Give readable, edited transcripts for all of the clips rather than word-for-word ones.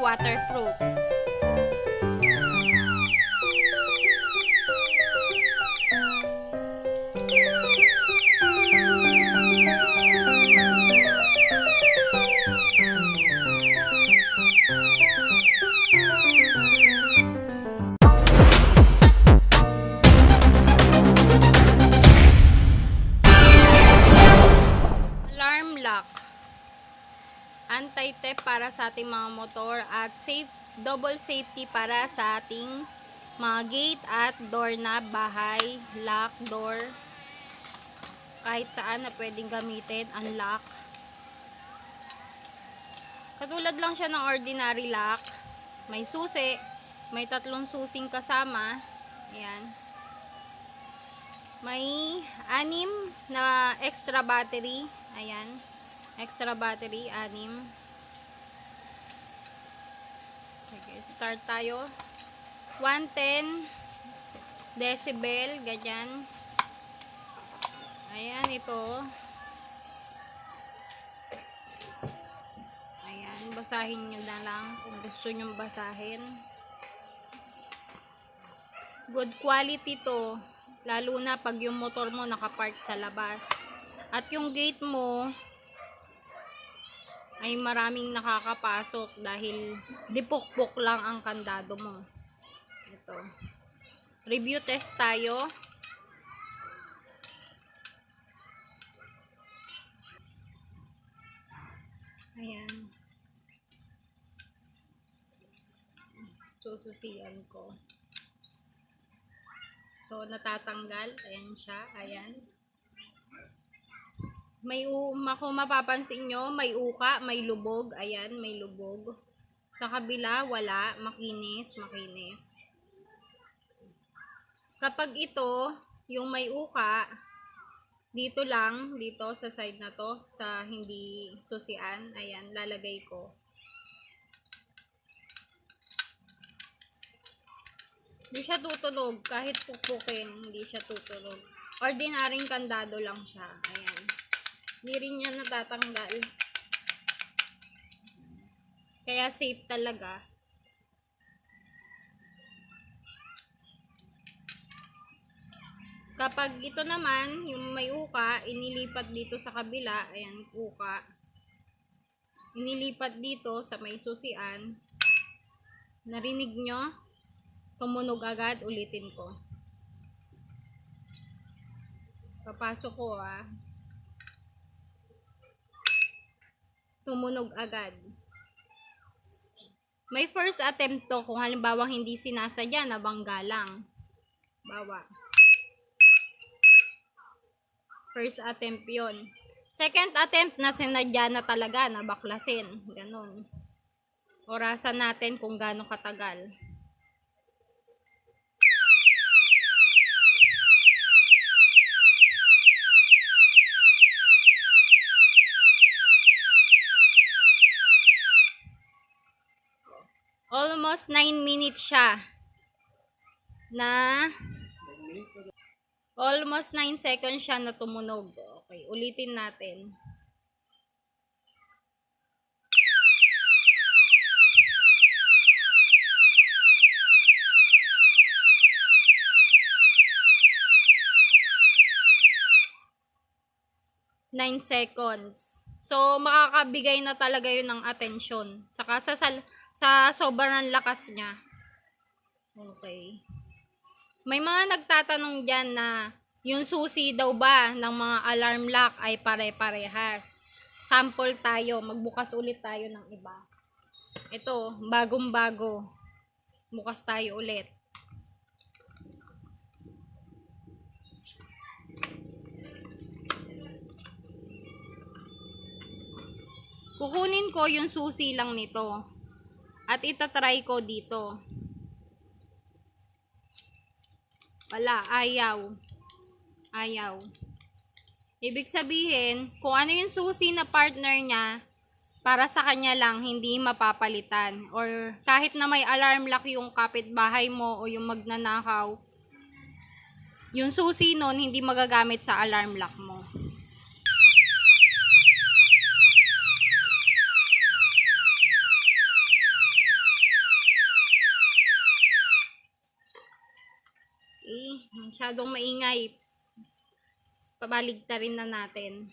waterproof. Alarm lock. Anti-theft para sa ating mga motor at double safety para sa ating mga gate at door na bahay, lock, door, kahit saan na pwedeng gamitin, unlock. Katulad lang siya ng ordinary lock. May susi, may 3 susing kasama. Ayan. May 6 na extra battery. Ayan. Extra battery, 6. Okay, start tayo. 110 decibel, ganyan. Ayan, ito. Ayan, basahin nyo na lang kung gusto nyo basahin. Good quality to, lalo na pag yung motor mo nakapark sa labas. At yung gate mo ay maraming nakakapasok dahil dipukpok lang ang kandado mo. Ito. Review test tayo. Ayan. Sususian ko. So, natatanggal. Ayan siya. Ayan. Kung mapapansin nyo, may uka, may lubog. Ayan, may lubog. Sa kabila, wala. Makinis, makinis. Kapag ito, yung may uka, dito lang, dito sa side na to, sa hindi susian, ayan, lalagay ko. Hindi siya tutunog, kahit pukpukin, hindi siya tutunog. Ordinaryong kandado lang siya, ayan. Hindi rin niya natatanggal. Kaya safe talaga. Kapag ito naman, yung may uka, inilipat dito sa kabila. Ayan, uka. Inilipat dito sa may susian. Narinig nyo? Tumunog agad. Ulitin ko. Papasok ko Tumunog agad. May first attempt to kung halimbawa hindi sinasadya, nabangga lang. Bawa. First attempt yon. Second attempt na sinadya na talaga, nabaklasin. Ganon. Orasan natin kung gaano katagal. Almost 9 minutes siya. Almost 9 seconds siya na tumunog. Okay, ulitin natin. Nine seconds. So, makakabigay na talaga yun ng atensyon. Saka sa sobrang lakas niya. Okay. May mga nagtatanong dyan na yung susi daw ba ng mga alarm lock ay pare-parehas. Sample tayo. Magbukas ulit tayo ng iba. Ito, bagong-bago. Bukas tayo ulit. Kukunin ko yung susi lang nito. At itatry ko dito. Wala, ayaw. Ayaw. Ibig sabihin, kung ano yung susi na partner niya, para sa kanya lang, hindi mapapalitan. Or kahit na may alarm lock yung kapitbahay mo o yung magnanakaw, yung susi nun, hindi magagamit sa alarm lock mo. masyadong maingay. Pabaligtarin na natin.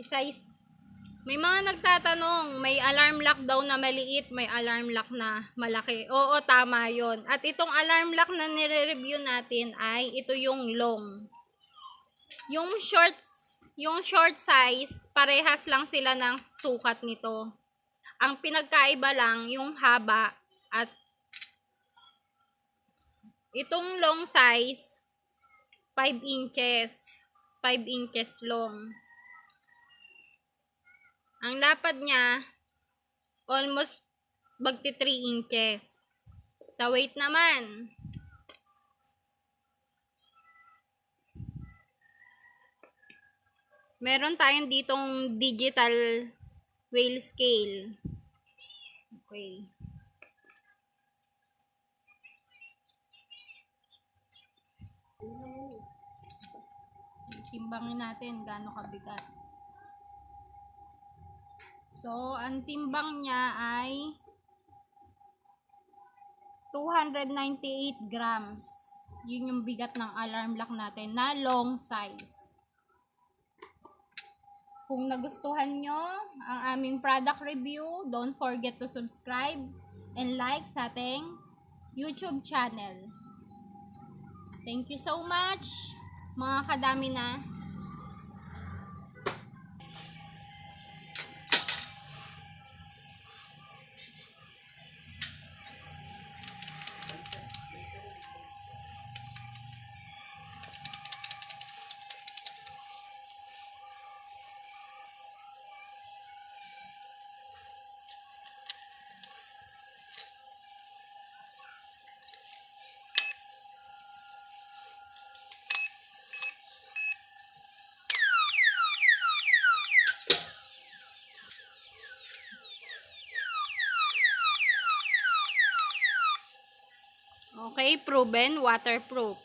Size. May mga nagtatanong, may alarm lock daw na maliit, may alarm lock na malaki. Oo, tama yon. At itong alarm lock na nire-review natin ay ito yung long. Yung short size, parehas lang sila ng sukat nito. Ang pinagkaiba lang yung haba at itong long size 5 inches. 5 inches long. Ang lapad niya almost bagti 3 inches. Sa weight naman, meron tayong ditong digital wheel scale. Okay. Timbangin natin gaano kabigat. So, ang timbang niya ay 298 grams. Yun yung bigat ng alarm lock natin na long size. Kung nagustuhan nyo ang aming product review, don't forget to subscribe and like sa ating YouTube channel. Thank you so much, mga kadami na. Okay, proven waterproof.